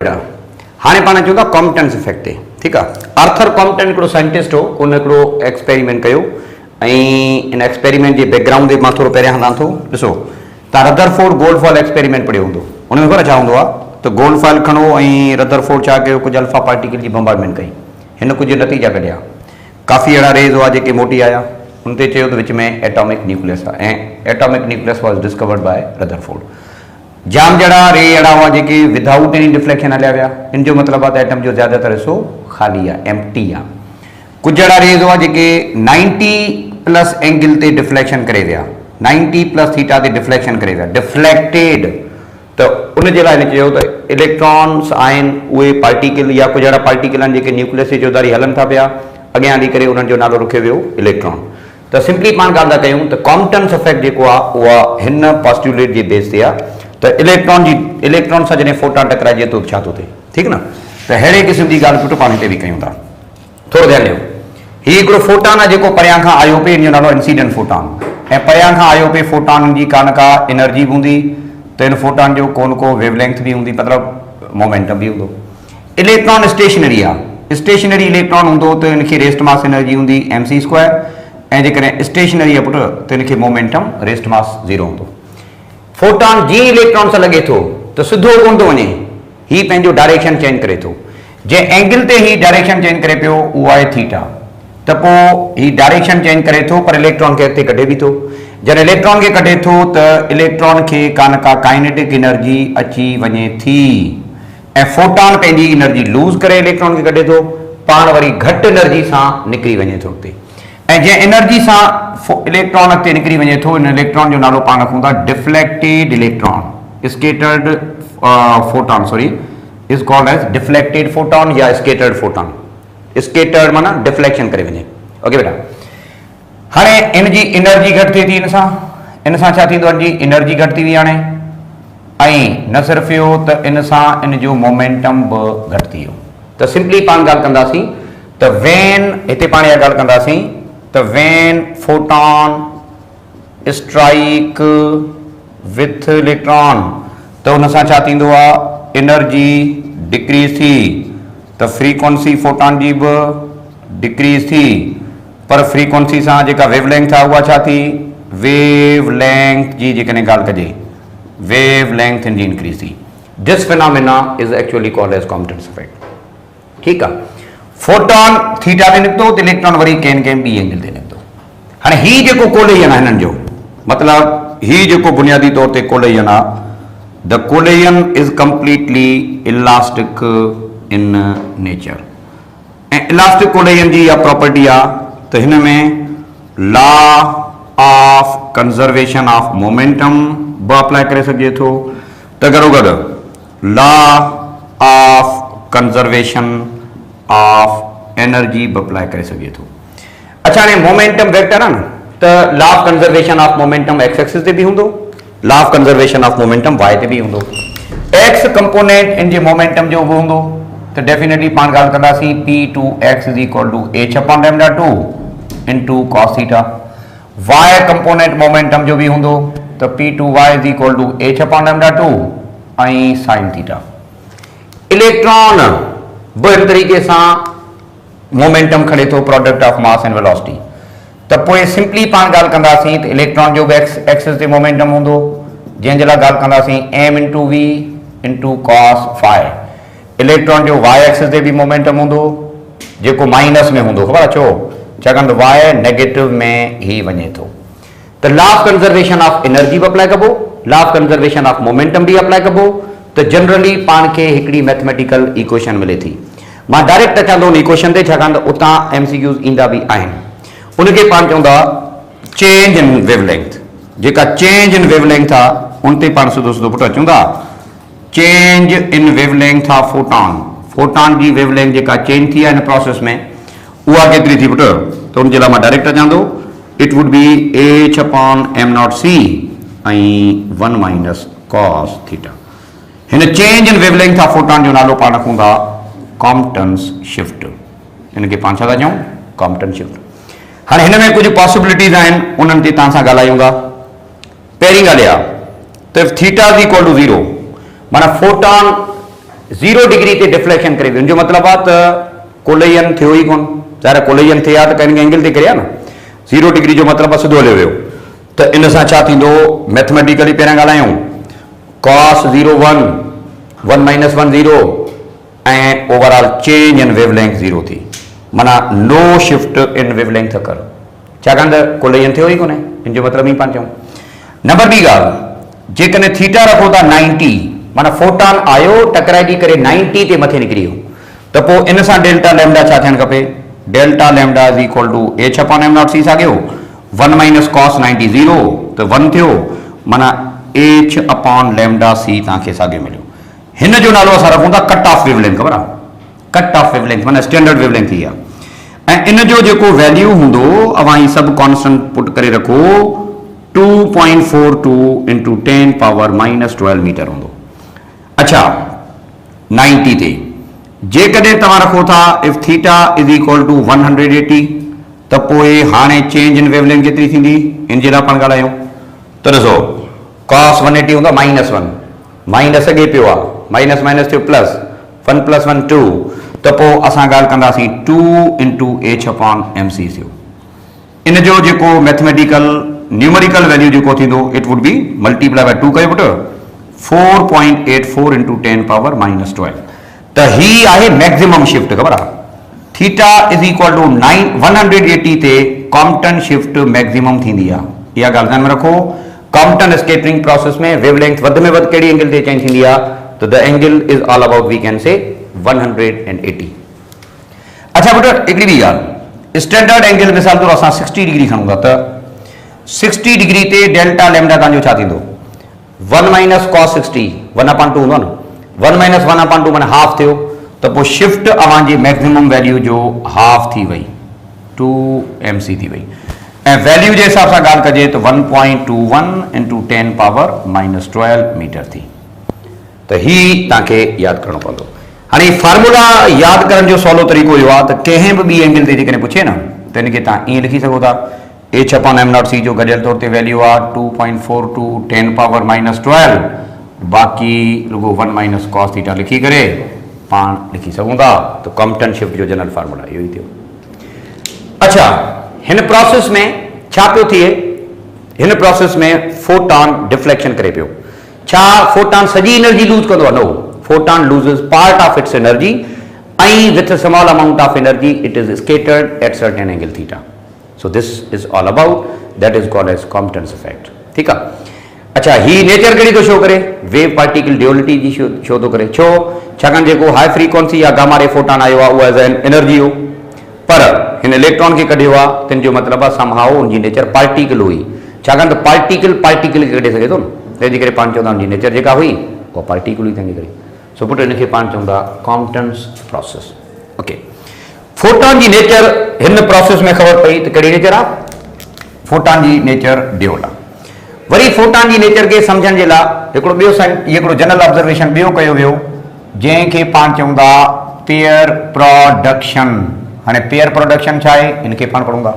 हाँ पाण चूँ कॉम्पिटेंस इफेक्ट है ठीक है। आर्थर कॉम्पिटन हिकिड़ो साइंटिस्ट हो उन हिकिड़ो एक्सपेरिमेंट कयो इन एक्सपेरिमेंट के बैकग्राउंड में थोड़ा पहिरियां हलां थो। ॾिसो तव्हां रदरफोर्ड गोल्डफॉल एक्सपेरिमेंट पढ़ियो हूंदो उन में ख़बर छा हूंदो आहे त गोल्डफॉल खणो ऐं रदरफोर्ड छा कयो कुछ अल्फा पार्टिकल की बम्बार्डमेंट कई हिन कुछ नतीजा कढिया काफ़ी अड़ा रेज हुआ जेके मोटी आया उन ते चयो त विच में एटॉमिक न्यूक्लियस आहे ऐं atomic nucleus was discovered by Rutherford. जाम जड़ा रे अड़ा हुआ जेके विदाउट एनी डिफ्लेक्शन हलिया विया इन जो मतलब आहे त एटम जो ज़्यादातर हिस्सो ख़ाली आहे एम्प्टी आहे। कुछ जड़ा रेज हुआ जेके 90+ एंगल ते डिफ्लेक्शन करे विया 90+ थीटा ते डिफ्लेक्शन करे विया डिफ्लेक्टेड तो उन जे लाइ चयो त इलेक्ट्रॉन्स आहिनि उहे पार्टिकल या कुछ अहिड़ा पार्टिकल आहिनि जेके न्यूक्लियस जे चौधारी हलनि था पिया अॻियां हली करे उन्हनि जो नालो रखियो वियो इलेक्ट्रॉन। त सिंपली पाण ॻाल्हि था कयूं त कॉम्पिटेंस इफेक्ट जेको आहे उहा हिन पॉस्टुलेट जे बेस ते आहे त इलेक्ट्रॉन सां जॾहिं फोटॉन टकराइजे थो छा थो थिए ठीक न। त अहिड़े क़िस्म जी ॻाल्हि पुटु पाण हिते बि कयूं था। थोरो ध्यानु ॾियो हीउ हिकिड़ो फोटॉन आहे जेको परियां खां आयो पिए इन जो नालो इंसिडेंट फोटॉन ऐं परियां खां आयो पिए फोटॉन जी का न का एनर्जी हूंदी त इन फोटॉन जो को न को वेवलेंथ भी हूंदी मतिलबु मोमेंटम भी हूंदो। इलेक्ट्रॉन स्टेशनरी आहे स्टेशनरी इलेक्ट्रॉन हूंदो त इनखे रेस्ट मास एनर्जी हूंदी mc² ऐं जेकॾहिं स्टेशनरी आहे पुटु त इनखे मोमेंटम रेस्ट मास 0 हूंदो। फोटॉन जीअं इलेक्ट्रॉन सां लॻे थो त सिधो कोन थो वञे हीउ पंहिंजो डायरेक्शन चेंज करे थो जंहिं एंगल ते हीउ डायरेक्शन चेंज करे पियो उहो आहे थीटा त पोइ हीउ डायरेक्शन चेंज करे थो पर इलेक्ट्रॉन खे अॻिते कढे बि थो जॾहिं इलेक्ट्रॉन खे कढे थो त इलेक्ट्रॉन खे का न का काइनेटिक एनर्जी अची वञे थी ऐं फोटॉन पंहिंजी एनर्जी लूज़ करे इलेक्ट्रॉन खे कढे थो पाण वरी घटि एनर्जी सां निकिरी वञे थो उते ऐं जंहिं एनर्जी सां इलेक्ट्रॉन अॻिते निकिरी वञे थो इन इलेक्ट्रॉन जो नालो पाण रखूं था deflected electron scattered photon sorry is called as deflected photon या स्केटर्ड फोटॉन। स्केटर्ड माना डिफ्लेक्शन करे वञे ओके बेटा। हाणे इन जी एनर्जी घटि थिए थी इन सां छा थींदो आहे एनर्जी घटि थी वई हाणे ऐं न सिर्फ़ु इहो त इन सां इन जो मोमेंटम बि घटि थी वियो। त सिंपली पाण ॻाल्हि कंदासीं त वेन हिते पाण इहा ॻाल्हि कंदासीं त when photon strike with electron त उन सां छा थींदो आहे एनर्जी डिक्रीज़ थी त फ्रीक्वेंसी फोटॉन जी बि डिक्रीज़ थी पर फ्रीक्वेंसी सां जेका वेवलेंथ आहे उहा छा थी वेवलेंथ जी जेकॾहिं ॻाल्हि कजे वेवलेंथ इन जी इंक्रीज़ थी। This phenomena is actually called as Compton effect ठीकु आहे। फोटॉन थीटा ते निकितो त इलेक्ट्रॉन वरी कंहिं ॿी एंगल ते निकितो। हाणे हीउ जेको कोलेजन आहे हिननि जो मतिलबु हीउ जेको बुनियादी तौर ते कोलेजन आहे the collagen is completely elastic in nature ऐं इलास्टिक कोलेजन जी इहा प्रॉपर्टी आहे त हिन में law of conservation of momentum बि अप्लाई करे सघिजे थो त गॾोगॾु law of conservation of energy बि अप्लाई करे सघे थो। अच्छा हाणे मोमेंटम वेक्टर आहे न त law of conservation of momentum X axis ते बि हूंदो law of conservation of momentum Y ते बि हूंदो एक्स कंपोनेंट इन जे मोमेंटम जो बि हूंदो त डेफिनेटली पाण ॻाल्हि कंदासीं p2x is equal to h/λ2 into cos theta y component momentum जो भी हूंदो त p2y is equal to h/λ2 ऐं sin थीटा। इलेक्ट्रॉन बि हिन तरीक़े सां मोमेंटम खणे थो product of mass and velocity त पोइ सिंपली पाण ॻाल्हि कंदासीं त इलेक्ट्रॉन जो बि एक्स एक्सिस ते मोमेंटम हूंदो जंहिंजे लाइ ॻाल्हि कंदासीं m into v into cos phi। Electron जो y एक्सिस ते बि मोमेंटम हूंदो जेको माइनस में हूंदो ख़बर आहे छो छाकाणि त y नेगेटिव में ही वञे थो त law of conservation of energy बि अप्लाई कबो law of conservation of momentum बि अप्लाई कबो त जनरली पाण खे हिकिड़ी मैथमेटिकल इक्वेशन मिले थी। मां डायरेक्ट अचां थो उन इक्वेशन ते छाकाणि त उतां MCQs ईंदा बि आहिनि उनखे पाण चवंदा चेंज इन वेवलेंथ जेका चेंज इन वेवलेंथ आहे उन ते पाण सिधो सिधो पुटु अचूं था change in wavelength of photon जी वेवलेंथ जेका चेंज थी आहे हिन प्रोसेस में उहा केतिरी थी पुटु त उनजे लाइ मां डायरेक्ट अचां थो इट वुड बी h/m0c ऐं 1 माइनस cos थीटा। हिन change in wavelength of photon जो नालो पाण रखूं था कॉम्पिटेंस शिफ्ट हिनखे पाण छा था चऊं कॉम्पिटेंस शिफ्ट। हाणे हिन में कुझु पॉसिबिलिटीज़ आहिनि उन्हनि ते तव्हां सां ॻाल्हायूं था। पहिरीं ॻाल्हि आहे त थीटा इज इक्वल टू 0 माना फोटॉन 0 डिग्री ते डिफ्लेक्शन करे जो मतलब आहे त कोलिजन थियो ही कोन ज़ाहिर कोलिजन थे तो कहीं एंगल ते करे ना 0 डिग्री जो मतलब आहे सिधो हलियो वियो तो इन सां छा थींदो मैथमेटिकली पहिरियां ॻाल्हायूं cos 0 1 1 minus 1 0 and overall change in wavelength 0 थी माना नो शिफ्ट इन वेवलेंथ कर छाकाणि त कोलिजन थियो ही कोन्हे इन जो मतलब ही पाण चऊं नंबर ॿी ॻाल्हि जेकॾहिं थीटा रखो था 90 माना फोटॉन आयो टकराइजी करे 90 ते मथे निकिरी वियो त पोइ इन सां डेल्टा लैम्डा छा थियणु खपे delta lambda is equal to h upon m naught c साॻियो 1 माइनस cos 90 0 त 1 थियो माना h अपॉन लैम्डा c तव्हांखे साॻियो मिलियो हिन जो नालो असां रखूं था कट ऑफ वेवलेंथ ख़बर आहे कट ऑफ वेवलेंथ माना स्टैंडर्ड वेवलेंथ थी आहे ऐं इन जो जेको वैल्यू हूंदो अवां ही सभु कॉन्स्टेंट पुट करे रखो 2.42 इंटू 10 पावर माइनस 12 मीटर हूंदो अच्छा 90 ते जेकॾहिं तव्हां रखो था if theta is equal to 180 त पोइ हाणे चेंज इन वेवलेंथ केतिरी थींदी इन जे लाइ पाण ॻाल्हायूं त ॾिसो cos 180 हूंदो माइनस 1 माइनस अॻे पियो आहे माइनस माइनस थियो प्लस 1 प्लस 1 2 त पोइ असां ॻाल्हि कंदासीं 2 into h upon m c थियो इन जो जेको मैथमेटिकल न्यूमेरिकल वैल्यू जेको थींदो it would be multiply by 2 कयो पुटु 4.84 इंटू 10 पावर माइनस 12 त ही आहे मैक्सिमम शिफ्ट ख़बर आहे थीटा इज इक्वल टू 180 ते कॉम्पटन शिफ्ट मैक्सिमम थींदी आहे इहा ॻाल्हि ध्यान में रखो कॉम्पटन स्कैटरिंग प्रोसेस में वेवलेंथ वध में वध कहिड़ी एंगल ते चेंज थींदी आहे तो the angle is all about we can say 180 अच्छा बेटा हिकिड़ी ॿी ॻाल्हि स्टैंडर्ड एंगल मिसाल तौर असां 60 डिग्री खणूं था त 60 डिग्री ते डेल्टा लैम्डा तव्हांजो छा थींदो 1 माइनस cos 60 1 अपॉन 2 हूंदो न 1 माइनस 1 अपॉन 2 माना हाफ थियो त पोइ शिफ्ट अवांजी मैक्सिमम वैल्यू जो हाफ थी वई 2 mc थी वई ऐं वैल्यू जे हिसाब सां ॻाल्हि कजे त 1.21 इंटू 10 पावर माइनस 12 मीटर थी त ही तव्हांखे यादि करणो पवंदो हाणे फार्मूला यादि करण जो सवलो तरीक़ो इहो आहे त कंहिं बि ॿी एंगल ते जेकॾहिं पुछे न त हिनखे तव्हां ईअं लिखी सघो था h upon m naught c जो गॾियल तौर ते वैल्यू आहे 2.42 10 पावर माइनस 12 बाक़ी रुगो 1 माइनस cos थीटा लिखी करे पाण लिखी सघूं था त कॉम्पटन शिफ्ट जो जनरल फार्मूला इहो ई थियो अच्छा हिन प्रोसेस में छा पियो थिए हिन प्रोसेस में फोटॉन डिफ्लेक्शन करे पियो छा फोटॉन सॼी एनर्जी लूज कंदो आहे no photon loses part of its energy and with a small amount of energy it is scattered at certain angle theta so this is all about that is called as Compton's effect ठीक है अच्छा ही nature कड़ी तो show करे wave particle duality जी show तो करे छो छाकाणि जेको हाई फ्रीक्वेंसी या गामा रे फोटॉन आयो आहे उहा एज एन एनर्जी हो पर हिन इलेक्ट्रॉन खे कढियो आहे तिन जो मतिलबु आहे समहाउ उनजी नेचर पार्टिकल हुई छाकाणि त पार्टिकल खे कढे सघे थो न तंहिंजे करे पाण चवंदा उनजी नेचर जेका हुई उहा पार्टिकल हुई तंहिंजे करे सो पुट इनखे पाण चवंदा कॉम्पटन्स प्रोसेस ओके फोटॉन जी नेचर हिन प्रोसेस में ख़बर पई त कहिड़ी नेचर आहे फोटॉन जी नेचर ड्यूअल आहे वरी फोटॉन जी नेचर खे सम्झण जे लाइ हिकिड़ो जनरल ऑब्जर्वेशन ॿियो कयो वियो जंहिंखे पाण चवंदा पेयर प्रोडक्शन हाणे पेयर प्रोडक्शन छा आहे हिनखे पाण पढ़ूं था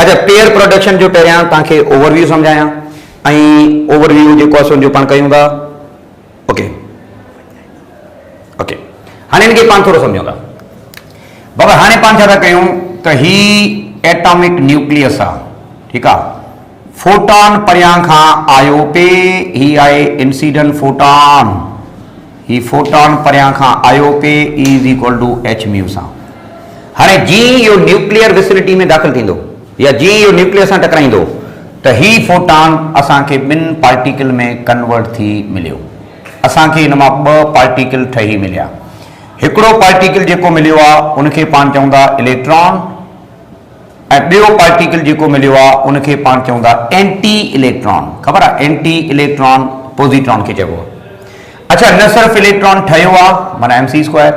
अच्छा पेयर प्रोडक्शन जो पहिरियां तव्हांखे ओवरव्यू सम्झायां ऐं ओवरव्यू जेको आहे उनजो पाण कयूं था ओके ओके हाणे हिनखे पाण थोरो सम्झूं था बाबा हाणे पाण छा था कयूं त ही एटॉमिक न्यूक्लियस आहे ठीकु आहे फोटॉन परियां खां आयो पे ही आहे इंसिडेंट फोटॉन ही फोटॉन परियां खां आयो पे is equal to h mu सां हाणे जीअं इहो न्यूक्लियर विसिनिटी में दाख़िल थींदो या जीअं इहो न्यूक्लियस सां टकराईंदो त ही फोटॉन असांखे ॿिनि पार्टिकल में कन्वर्ट थी मिलियो असांखे हिन मां ॿ पार्टिकल ठही मिलिया हिकिड़ो पार्टिकल जेको मिलियो आहे उनखे पाण चवंदा इलेक्ट्रॉन ऐं ॿियो पार्टिकल जेको मिलियो आहे उनखे पाण चवंदा एंटी इलेक्ट्रॉन ख़बर आहे एंटी इलेक्ट्रॉन पॉजिट्रॉन खे चइबो आहे अच्छा न सिर्फ़ु इलेक्ट्रॉन ठहियो आहे माना mc²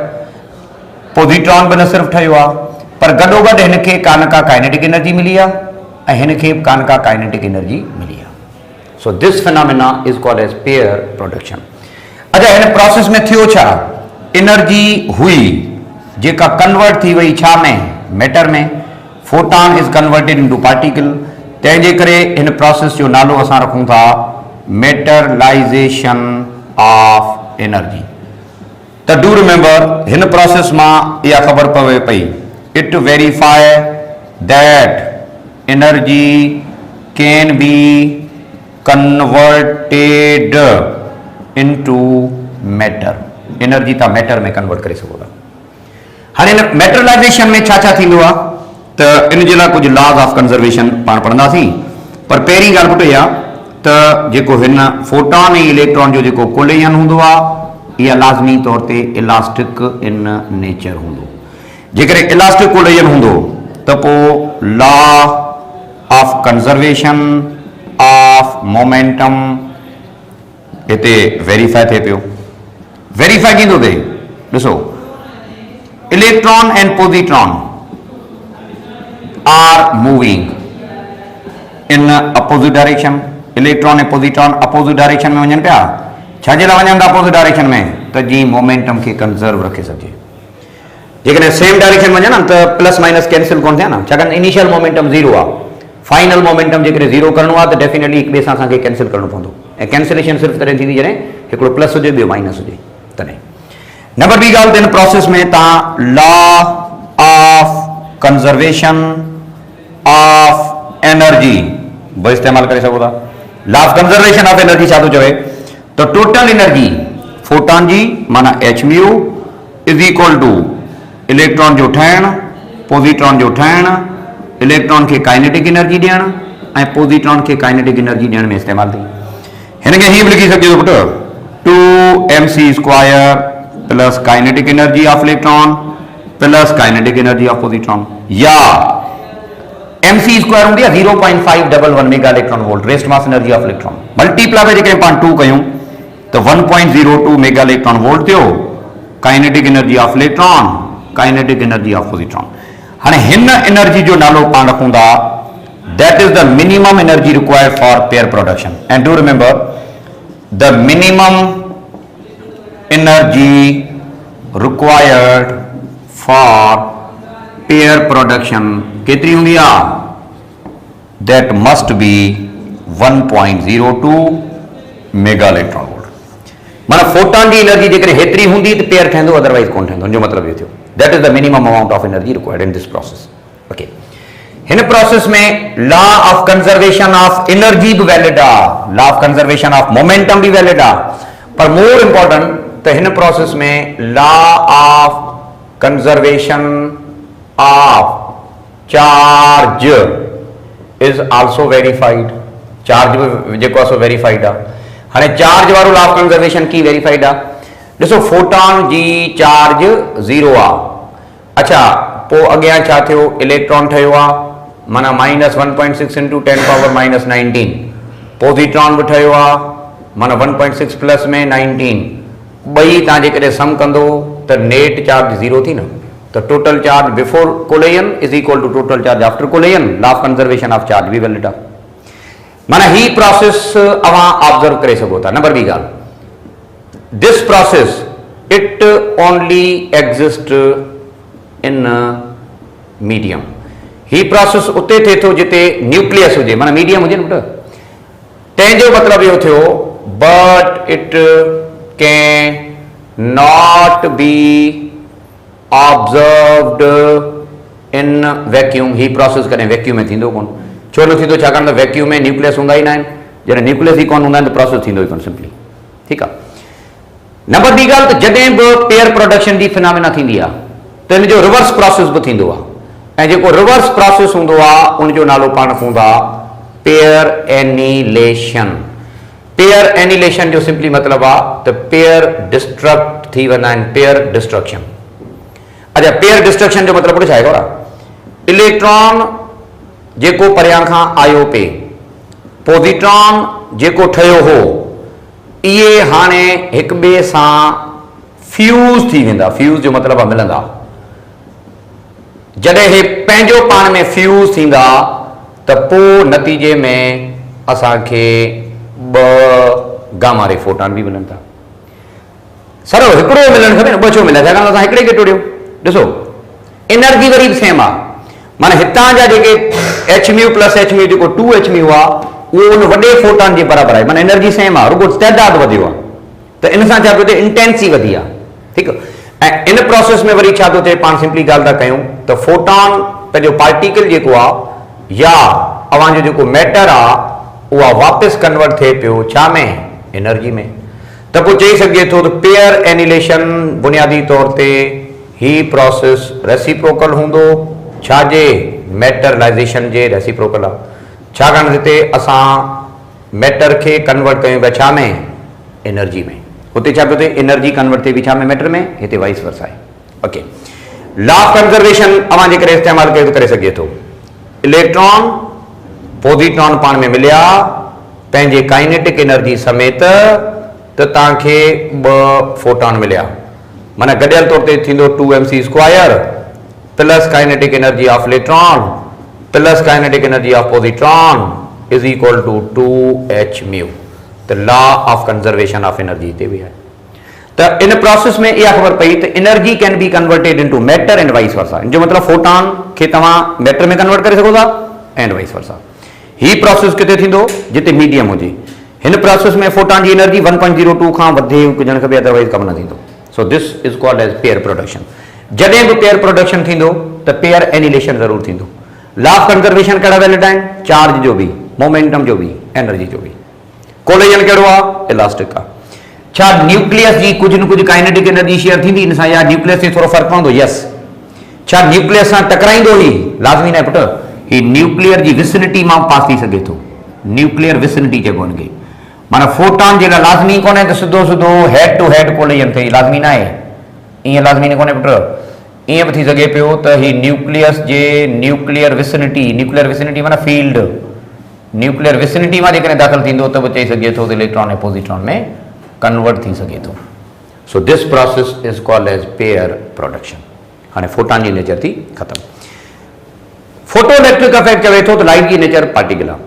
पॉजिट्रॉन बि न सिर्फ़ु ठहियो आहे पर गॾोगॾु हिनखे का न का काइनेटिक एनर्जी मिली आहे ऐं हिनखे का न का काइनेटिक एनर्जी मिली आहे so this phenomena is called as pair production अच्छा हिन प्रोसेस में थियो छा एनर्जी हुई जेका कन्वर्ट थी वई छा में मैटर में photon is converted into particle तंहिंजे करे हिन प्रोसेस जो नालो असां रखूं था मेटरलाइजेशन ऑफ एनर्जी तो डू रिमेंबर इन प्रोसेस में यह खबर पवे पई it verify that energy can be converted into matter. Energy ता मैटर में कन्वर्ट करे सको था। हाँ इन मैटरलाइजेशन में छा थींदो आ तो इन जे लाइ कुछ लॉज ऑफ कंजर्वेशन पाण पढ़ंदासीं। पर पहिरीं ॻाल्हि पुट इहा त जेको हिन फोटॉन ऐं इलेक्ट्रॉन जो जेको कोलिजन हूंदो आहे इहा लाज़मी तौर ते इलास्टिक इन नेचर हूंदो। जेकर इलास्टिक कोलिजन हूंदो त पोइ law of conservation of momentum हिते वेरीफाई थिए पियो। वेरीफाई कींदो थिए ॾिसो electron and positron are moving in opposite direction. Electron ऐं पॉजिट्रॉन अपोजिट डायरेक्शन में वञनि पिया। छाजे लाइ वञनि था अपोजिट डायरेक्शन में त जीअं मोमेंटम खे कंजर्व रखे सघे। जेकॾहिं सेम डायरेक्शन वञे न त प्लस माइनस कैंसिल कोन थिया न, छाकाणि इनिशियल मोमेंटम ज़ीरो आहे। फाइनल मोमेंटम जेकॾहिं ज़ीरो करणो आहे त डेफिनेटली हिक ॿिए सां असांखे कैंसिल करणो पवंदो ऐं कैंसिलेशन सिर्फ़ु तॾहिं थींदी जॾहिं हिकिड़ो प्लस हुजे ॿियो माइनस हुजे तॾहिं। नंबर ॿी ॻाल्हि त हिन प्रोसेस में तव्हां law of conservation of energy बि इस्तेमालु करे सघो था। Law of conservation of energy छा थो चवे तो टोटल एनर्जी फोटॉन जी माना h mu is equal to electron जो ठहणु पॉजिट्रॉन जो ठहणु इलेक्ट्रॉन खे काइनेटिक एनर्जी ॾियणु ऐं पॉजिट्रॉन खे काइनेटिक एनर्जी ॾियण में इस्तेमालु थी। हिन खे हीअं बि लिखी सघिजे थो पुटु 2mc square plus kinetic energy of electron plus kinetic energy of positron या mc स्क्वायर हूंदी आहे 0.511 mega electron volt rest mass energy of electron multiply जेकॾहिं पाण 2 कयूं तो 1.02 मेगा इलेक्ट्रॉन वोल्ट थियो kinetic energy of electron kinetic energy of positron. हाँ हिन एनर्जी जो नालो पाण रखूं था that is the minimum energy required for pair production and do remember the minimum energy required for pair production केतरी होंगी that must be 1.02 mega electron volt. माना photon की एनर्जी जेकर हेतरी होंगी तो पेयर ठहंदो अदरवाइज कोन ठहंदो। जो मतलब ये थियो that is the minimum amount of energy required in this process. Okay इन प्रोसेस में law of conservation of energy भी वैलिड आ law of conservation of momentum भी वैलिड आ पर मोर इंपॉर्टेंट तो इन प्रोसेस में law of conservation of charge is also verified. Charge जो सो वेरीफाइड आ। हाँ चार्ज वालो लॉ ऑफ कंजर्वेशन की वेरीफाइड आ। ॾिसो फोटॉन जी चार्ज 0 आ। अच्छा पोइ अॻियां छा थियो इलेक्ट्रॉन ठहियो आ माना -1.6 इंटू 10 पावर -19 पॉजिट्रॉन भी ठहियो आ माना 1.6 प्लस में 19 ॿई तव्हां जेकॾहिं सम कंदो त नेट चार्ज 0 थी न तो total charge before collision is equal to total charge after collision. Law of conservation of charge भी वैलिड आ। माना ही प्रोसेस अवां ऑब्जर्व करे सको था। नंबर बी गाल this process it only exist in medium. ही प्रोसेस उते थे तो जिते न्यूक्लियस हुजे माना मीडियम हुजे न तंहिंजो मतलब यो थियो but it can not be observed in vacuum. He process करें वैक्यूम में थींदो कोन। छो न थींदो छाकाणि त वैक्यूम में न्यूक्लियस हूंदा ही न आहिनि। जॾहिं न्यूक्लियस ही कोन हूंदा आहिनि त प्रोसेस थींदो ही कोन सिंपली। ठीकु आहे। नंबर ॿी ॻाल्हि त जॾहिं बि पेयर प्रोडक्शन जी फिनोमिना थींदी आहे त इन जो रिवर्स प्रोसेस बि थींदो आहे ऐं जेको रिवर्स प्रोसेस हूंदो आहे उन जो नालो पाण रखूं था पेयर एनिलेशन। पेयर एनिलेशन जो सिंपली मतलब आहे त पेयर डिस्ट्रक्ट थी वेंदा आहिनि पेयर डिस्ट्रक्शन। अच्छा पेयर डिस्ट्रक्शन जो मतलब छा आहे इलेक्ट्रॉन जेको परियां खां आयो पे पॉजिट्रॉन जेको ठहियो हो इहे हाणे हिक ॿिए सां फ्यूज थी वेंदा। फ्यूज जो मतलब आहे मिलंदा। जॾहिं हे पंहिंजो पाण में फ्यूज थींदा त पोइ नतीजे में असांखे ॿ गामा रे फोटॉन भी मिलनि था। सरो हिकिड़ो मिलणु खपे न ॿ छो मिलिया छाकाणि असां हिकिड़े खे टोड़ियो। ॾिसो एनर्जी वरी बि सेम आहे माना हितां जा जेके h mu plus h mu जेको 2h म्यू आहे उहो उन वॾे फोटॉन जे बराबरि आहे माना एनर्जी सेम आहे रुगो तइदाद वधियो आहे त इन सां छा पियो थिए इंटेंसी वधी आहे। ठीक है। इन प्रोसेस में वरी छा तो थे पान सिंपली गाल ता कयूं तो फोटॉन पे पार्टिकल जेको आ या अवां जो मैटर आ उहा वापस कन्वर्ट थे पियो छा में एनर्जी में। तो पोइ चई सघे थो तो पेयर एनिलेशन बुनियादी तौर ते ही प्रोसेस रेसिप्रोकल हूंदो छाजे मैटरलाइजेशन जे रेसिप्रोकल आ। छाकाणि हिते असां मैटर के कन्वर्ट कयूं पिया छा में एनर्जी में। हुते छा पियो थिए एनर्जी कन्वर्ट थिए बि छा में मैटर में, हिते वाइस वर्सा आहे। ओके, लॉ ऑफ कंजर्वेशन अवां जे करे इस्तेमाल कयो करे सघे थो। इलेक्ट्रॉन पॉजिट्रॉन पाण में मिलिया पंहिंजे काइनेटिक एनर्जी समेत तो तव्हांखे ब फोटॉन मिलिया, माना गडियल तौर ते थींदो 2mc² plus kinetic energy of electron plus kinetic energy of positron is equal to 2h mu. तो law of conservation of energy ते भी है। तो इन प्रोसेस में यह खबर पई तो energy can be converted into matter and vice वर्सा। जो मतलब फोटॉन के तव्हां मैटर में कन्वर्ट करे सघो था एंड वाइस वर्सा। ही प्रोसेस किथे थींदो जिते मीडियम हुजे। इन प्रोसेस में फोटॉन की एनर्जी 1.02 खां वधे हुजण खपे, अदरवाइज कम न थींदो। So this is called as pair production. जडे भी पेयर प्रोडक्शन थींदो तो पेयर एनिलेशन जरूर थींदो। लॉ ऑफ कंजर्वेशन कड़ा वैलिड आहिनि, चार्ज जो भी, मोमेंटम जो भी, एनर्जी जो भी। कोलिजन कहिड़ो आहे इलास्टिक आहे। छा न्यूक्लियस जी कुछ न कुछ काइनेटिक एनर्जी शेयर थींदी इन सां या न्यूक्लियस से थोड़ो फर्क पवंदो? यस। छा न्यूक्लियस सां टकराईंदो ही? लाज़मी न आहे पुट, ही न्यूक्लियर जी विसिनिटी मां पास थी सघे थो। न्यूक्लियर विसिनिटी चइबो इनखे, माना फोटॉन जे लाइ लाज़मी कोन्हे त सिधो सिधो हेड टू हेड कोलिजन थिए, लाज़मी न आहे। ईअं लाज़मी न कोन्हे पुट, ईअं बि थी सघे पियो त ही न्यूक्लियस जे न्यूक्लियर विसिनिटी माना फील्ड, न्यूक्लियर विसिनिटी मां जेकॾहिं दाख़िल थींदो त बि चई सघे थो त इलेक्ट्रॉन ऐं पॉजिट्रॉन में कन्वर्ट थी सघे थो। So this process is called as pair production. हाणे फोटॉन जी नेचर थी ख़तमु। फोटो इलेक्ट्रिक इफेक्ट चवे थो त लाइट जी नेचर पार्टिकल आहे।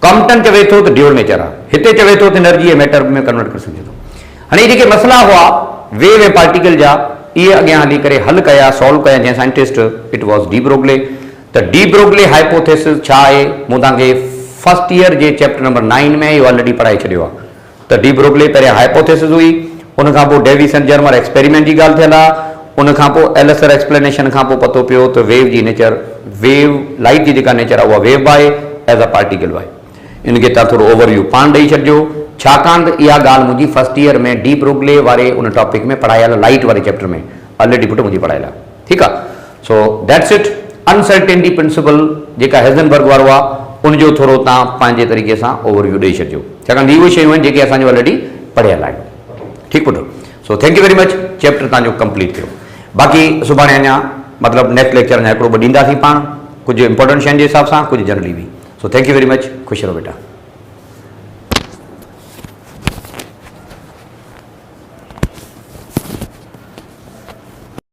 कॉम्पटन चवे थो त ड्यूअल नेचर आहे। हिते चवे थो त एनर्जी मैटर में कन्वर्ट करे सघे थो। हाणे जेके मसला हुआ वेव ऐं पार्टिकल जा, इहे अॻियां हली करे हल कया, सॉल्व कया जंहिं साइंटिस्ट, इट वॉज डी ब्रोगले। त डी ब्रोगले हाइपोथेसिस छा आहे मूं तव्हांखे फर्स्ट ईयर जे चैप्टर नंबर 9 में इहो ऑलरेडी पढ़ाए छॾियो आहे। त डी ब्रोगले पहिरियां हाइपोथेसिस हुई, उन खां पोइ डेविस एंड जर्मर एक्सपेरिमेंट जी ॻाल्हि थियल आहे, उन खां पोइ एलएसआर एक्सप्लेनेशन खां पोइ पतो पियो त वेव जी नेचर, वेव लाइट जी जेका नेचर आहे उहा वेव आहे एज अ पार्टिकल आहे। इनखे तव्हां थोरो ओवरव्यू पाण ॾेई छॾिजो, छाकाणि त इहा ॻाल्हि मुंहिंजी फर्स्ट ईयर में डी ब्रोगले वारे उन टॉपिक में पढ़ायल लाइट वारे चैप्टर में ऑलरेडी पुट मुंहिंजी पढ़ायल आहे। ठीकु आहे। So that's it. Uncertainty principle जेका हेज़नबर्ग वारो आहे उनजो थोरो तव्हां पंहिंजे तरीक़े सां ओवरव्यू ॾेई छॾिजो, छाकाणि इहे उहे शयूं आहिनि जेके असांजो ऑलरेडी पढ़ियल आहिनि। ठीकु पुटु। So thank you very much. Chapter तव्हांजो कंप्लीट थियो। बाक़ी सुभाणे अञा मतिलबु नेक्स्ट लेक्चर अञा हिकिड़ो ॿ ॾींदासीं पाण, कुझु इंपॉर्टेंट शयुनि जे हिसाब सां, कुझु generally be. So thank you very much. ख़ुशि रहो बेटा।